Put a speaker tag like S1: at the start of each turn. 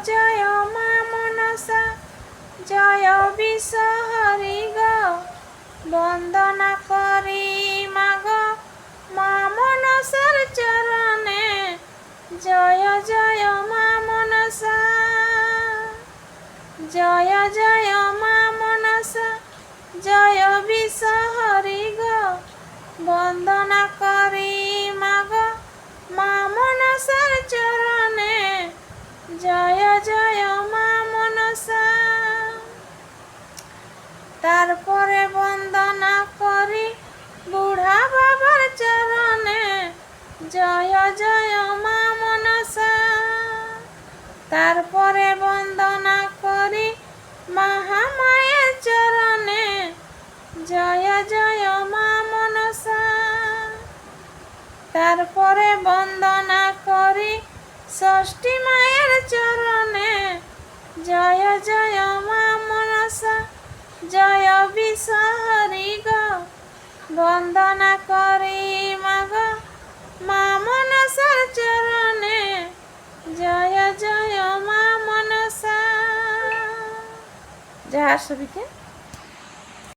S1: জয় মা মনসা জয় বিশ্বহরি গো বন্দনা করি মাগ মা মনসার চরণে জয় জয় মা মনসা জয় জয় মা মনসা জয় বিশ্বহরি গো বন্দনা করি মাগ মা মনসার চরণে জয় জয় মা মনসা। তারপরে বন্দনা করি বুড়া বাবার চরণে জয় জয় মা মনসা। তারপরে বন্দনা করি মহামায়ের চরণে জয় জয় মা মনসা। তারপরে বন্দনা করি ষষ্ঠী মায়ের চরণে জয় জয় মা মনসা জয় বিশ্বহরি গো বন্দনা করি মাগ মা মনসার চরণে জয় জয় মা মনসা। জয় সবিকে।